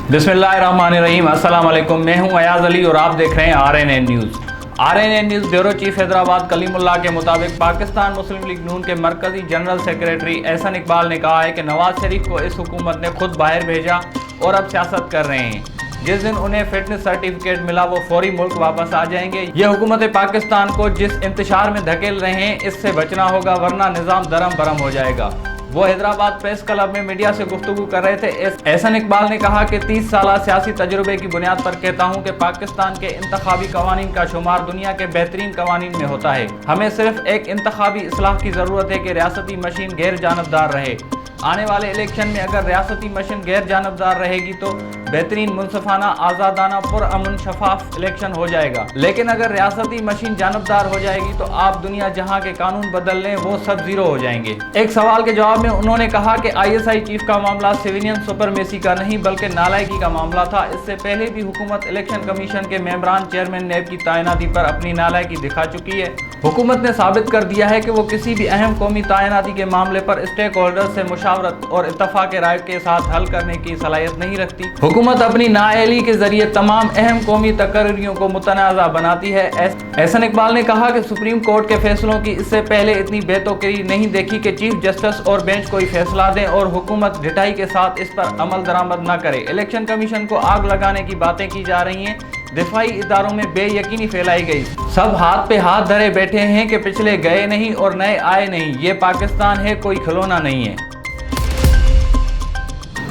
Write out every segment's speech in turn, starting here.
बिस्मिल्लाहिर्रहमानिर्रहीम। अस्सलाम वालेकुम। मैं हूं अयाज अली और आप देख रहे हैं RNN news. RNN news bureau chief Hyderabad Kalimullah के मुताबिक पाकिस्तान मुस्लिम लीग नून के मरकजी जनरल सेक्रेटरी एहसन इकबाल ने कहा है कि नवाज शरीफ को इस हुकूमत ने खुद बाहर भेजा और अब सियासत कर रहे हैं। जिस दिन उन्हें फिटनेस सर्टिफिकेट मिला वो फौरी मुल्क वापस आ जाएंगे। ये हुकूमत पाकिस्तान को जिस इंतशार में धकेल रहे हैं इससे बचना होगा, वरना निज़ाम दरम बरम हो जाएगा। वो हैदराबाद प्रेस क्लब में मीडिया से गुफ्तगू कर रहे थे। एहसन इकबाल ने कहा कि 30 साल सियासी तजुर्बे की बुनियाद पर कहता हूँ कि पाकिस्तान के इंतखाबी कवानीन का शुमार दुनिया के बेहतरीन कवानीन में होता है। हमें सिर्फ एक इंतखाबी इस्लाह की ज़रूरत है कि रियासती मशीन गैर जानबदार रहे। आने वाले इलेक्शन में अगर रियासती मशीन गैर जानबदार रहेगी तो बेहतरीन, मुनसफाना, आज़ादाना, पुरअमन, शफाफ इलेक्शन हो जाएगा। लेकिन अगर रियासती मशीन जानबदार हो जाएगी तो आप दुनिया जहां के कानून बदल लें वो सब जीरो हो जाएंगे। एक सवाल के जवाब में उन्होंने कहा कि ISI चीफ का मामला सिविलियन सुपरमेसी का नहीं बल्कि नालायकी का मामला था। इससे पहले भी हुकूमत इलेक्शन कमीशन के मेंबरान चेयरमैन नैब की तैनाती पर अपनी नालायकी दिखा चुकी है। हुकूमत ने साबित कर दिया है कि वो किसी भी अहम कौमी तैनाती के मामले पर स्टेक होल्डर से मुशावरत और इत्तफाक राय के साथ हल करने की सलाहियत नहीं रखती। हुकूमत अपनी नाअहली के जरिए तमाम अहम कौमी तकर्रियों को मुतनाज़ा बनाती है। एहसन इकबाल ने कहा कि सुप्रीम कोर्ट के फैसलों की इससे पहले इतनी बेतौकीरी नहीं देखी कि चीफ जस्टिस और बेंच कोई फैसला दें और हुकूमत ढिठाई के साथ इस पर अमल दरामद न करे। इलेक्शन कमीशन को आग लगाने की बातें की जा रही हैं। दिफाई इदारों में बेयकीनी फैलाई गई। सब हाथ पे हाथ धरे बैठे हैं कि पिछले गए नहीं और नए आए नहीं। ये पाकिस्तान है, कोई खिलौना नहीं है।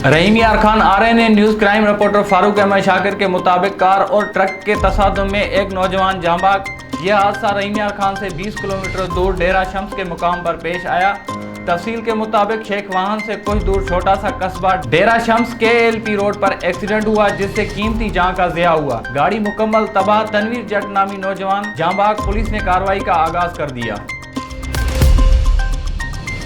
Rahim Yar Khan. RNN news crime reporter Farooq Ahmed Shakir के मुताबिक कार और ट्रक के तसादुम में एक नौजवान जाँ बाग। यह हादसा रहीम यार खान से 20 किलोमीटर दूर डेरा शम्स के मुकाम पर पेश आया। तफसील के मुताबिक शेख वाहन से कुछ दूर छोटा सा कस्बा डेरा शम्स KLP रोड पर एक्सीडेंट हुआ जिससे कीमती जान का ज़िया हुआ। गाड़ी मुकम्मल तबाह। तनवीर जट नामी नौजवान जाँबाग। पुलिस ने कार्रवाई का आगाज कर दिया।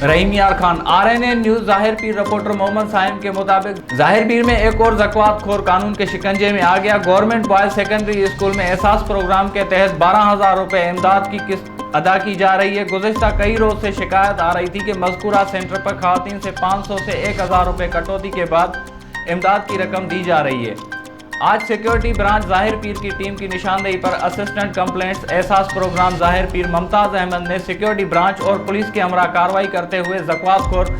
रहीम यार खान। RNN न्यूज़ ज़ाहिर पीर रिपोर्टर मोहम्मद साइम के मुताबिक ज़ाहिर पीर में एक और ज़क़वात खोर कानून के शिकंजे में आ गया। गवर्नमेंट बॉयज़ सेकेंडरी स्कूल में एहसास प्रोग्राम के तहत 12,000 रुपये इमदाद की किस्त अदा की जा रही है। गुज़िश्ता कई रोज़ से शिकायत आ रही थी कि मज़कूरा सेंटर पर ख़वातीन से 500 से 1,000 रुपये कटौती के बाद इमदाद की रकम दी जा रही है। आज सिक्योरिटी ब्रांच ज़ाहिर पीर की टीम की निशानदेही पर असिस्टेंट कंप्लेंट्स एहसास प्रोग्राम ज़ाहिर पीर मुमताज़ अहमद ने सिक्योरिटी ब्रांच और पुलिस के हमरा कार्रवाई करते हुए ज़क़वात खोर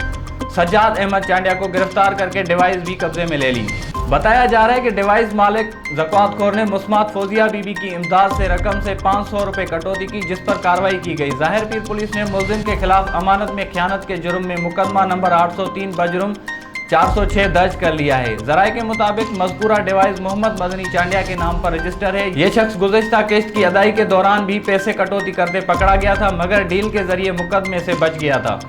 सज्जाद अहमद चांडिया को गिरफ्तार करके डिवाइस भी कब्जे में ले ली। बताया जा रहा है कि डिवाइस मालिक ज़क़वात खोर ने मुस्मात फौजिया बीबी की इमदाद से रकम से 500 रुपये कटौती की, जिस पर कार्रवाई की गई। ज़ाहिर पीर पुलिस ने मुलजिम के खिलाफ अमानत में खयानत के जुर्म में मुकदमा नंबर 803 बजुर्म 406 दर्ज कर लिया है। ज़राए के मुताबिक मज़कूरा डिवाइस मोहम्मद मदनी चांडिया के नाम पर रजिस्टर है। ये शख्स गुज़िश्ता किस्त की अदाई के दौरान भी पैसे कटौती करते पकड़ा गया था मगर डील के जरिए मुकदमे से बच गया था।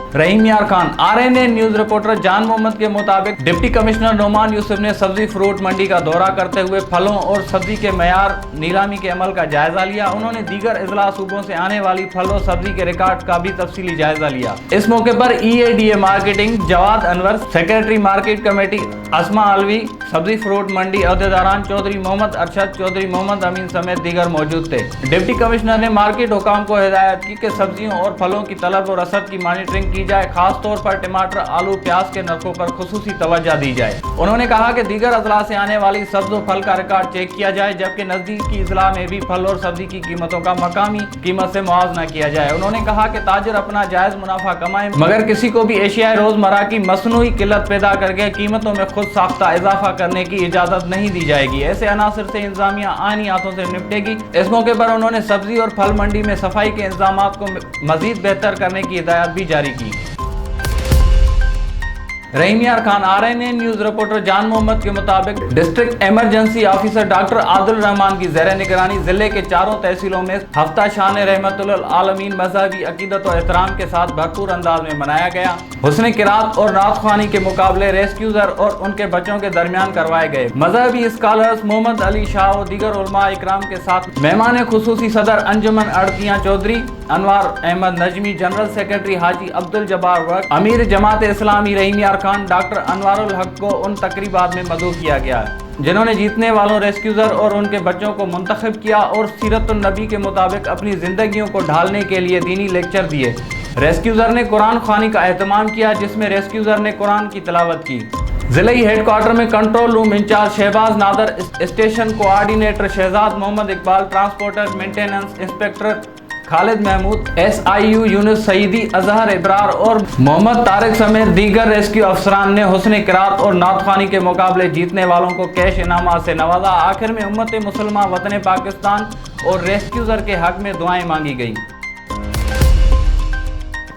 रहीम Yar Khan. RNN news reporter जान मोहम्मद के मुताबिक डिप्टी कमिश्नर नोमान यूसुफ ने सब्जी फ्रूट मंडी का दौरा करते हुए फलों और सब्जी के मयार नीलामी के अमल का जायजा लिया। उन्होंने दीगर अजला सूबों से आने वाली फल और सब्जी के रिकॉर्ड का भी तफसीली जायजा लिया। इस मौके पर EADA marketing Jawad Anwar, secretary market committee Asma Alvi, सब्जी फ्रूट मंडी अहदेदारान चौधरी मोहम्मद अरशद, चौधरी मोहम्मद अमीन समेत दीगर मौजूद थे। डिप्टी कमिश्नर ने मार्केट हुकाम को हिदायत की कि सब्जियों और फलों की तलब और रसद की मॉनिटरिंग की जाए। खास तौर पर टमाटर, आलू, प्याज के नरखों पर खुसूसी तवज्जो दी जाए। उन्होंने कहा कि दीगर अजला से आने वाली सब्ज और फल का रिकॉर्ड चेक किया जाए जबकि नजदीकी अजला में भी फल और सब्जी की कीमतों का मकामी कीमत से मुआवजा किया जाए। उन्होंने कहा कि ताजर अपना जायज मुनाफा कमाए मगर किसी को भी एशियाई रोजमर्रा की मसनूई किल्लत पैदा करके कीमतों में खुद साख्ता इजाफा करने की इजाजत नहीं दी जाएगी। ऐसे अनासर से इंतजामिया आईनी हाथों से निपटेगी। इस मौके पर उन्होंने सब्जी और फल मंडी में सफाई के इंतजाम को मजीद बेहतर करने की हिदायत भी जारी की। रहीम Yar Khan. RNN news reporter जान मोहम्मद के मुताबिक district emergency officer doctor Adil Rahman की ज़ेर निगरानी जिले के चारों तहसीलों में हफ्ता शान रहमतुल आलमीन मजहबी अकीदत और एहतराम के साथ भरपूर अंदाज में मनाया गया। हुस्न किरात और रात ख्वानी के मुकाबले रेस्क्यूजर और उनके बच्चों के दरमियान करवाए गए। मजहबी स्कॉलर्स मोहम्मद अली शाह और दीगर उलमा इकराम के साथ मेहमान खुसूसी सदर अंजुमन अड़तियाँ चौधरी, अनवार अहमद नजमी, जनरल सेक्रेटरी हाजी अब्दुल जब्बार वक्त, अमीर जमात इस्लामी रहीम यार खान, डॉक्टर अनवारुल हक को उन तकरीबात में मदऊ किया गया जिन्होंने जीतने वालों रेस्क्यूजर और उनके बच्चों को मुंतखब किया और सीरतुन नबी के मुताबिक अपनी जिंदगियों को ढालने के लिए दीनी लेक्चर दिए। रेस्क्यूजर ने कुरान ख्वानी का एहतमाम किया जिसमें रेस्क्यूजर ने कुरान की तिलावत की। ضلعی ہیڈ کوارٹر میں کنٹرول روم انچارج شہباز نادر، اسٹیشن کوآرڈینیٹر شہزاد محمد اقبال، ٹرانسپورٹر مینٹیننس انسپکٹر خالد محمود، SIU یونس سعیدی، اظہر ابرار اور محمد طارق سمیت دیگر ریسکیو افسران نے حسن قرات اور نعت خوانی کے مقابلے جیتنے والوں کو کیش انعامات سے نوازا۔ آخر میں امت مسلمہ وطن پاکستان اور ریسکیوزر کے حق میں دعائیں مانگی گئیں۔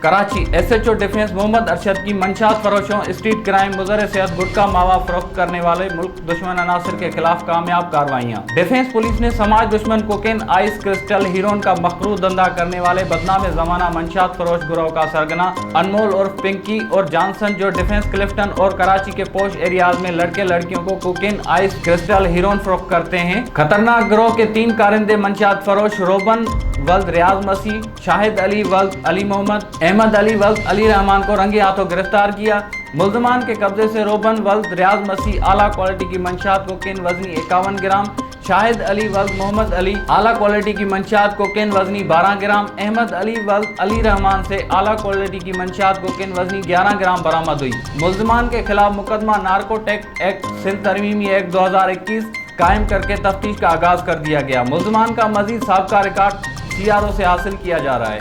کراچی SHO ڈیفنس محمد ارشد کی منشیات فروشوں، اسٹریٹ کرائم، مضر صحت، گٹکا ماوا فروخت کرنے والے ملک دشمن عناصر کے خلاف کامیاب کارروائیاں۔ ڈیفنس پولیس نے سماج دشمن کوکین، آئس کرسٹل، ہیروئن کا مخروط دھندہ کرنے والے بدنام زمانہ منشیات فروش گروہ کا سرگنا انمول عرف پنکی اور جانسن، جو ڈیفنس کلفٹن اور کراچی کے پوش ایریاز میں لڑکے لڑکیوں کو کوکین، آئس کرسٹل، ہیروئن فروخت کرتے ہیں۔ خطرناک گروہ کے 3 کارندے منشیات فروش روبن ولد ریاض مسیح، شاہد علی ولد علی محمد، احمد علی ولد علی رحمان کو رنگے ہاتھوں گرفتار کیا۔ ملزمان کے قبضے سے روبن ولد ریاض مسیح اعلیٰ کوالٹی کی منشیات کوکین وزنی 51 گرام، شاہد علی ولد محمد علی اعلیٰ کوالٹی کی منشیات کوکین وزنی 12 گرام، احمد علی ولد علی رحمان سے اعلیٰ کوالٹی کی منشیات کوکین وزنی 11 گرام برآمد ہوئی۔ ملزمان کے خلاف مقدمہ نارکوٹک ایکٹ سندھ ترمیمی ایکٹ 2021 قائم کر کے تفتیش کا آغاز کر دیا گیا۔ ملزمان کا مزید سابقہ ریکارڈ CRO سے حاصل کیا جا رہا ہے۔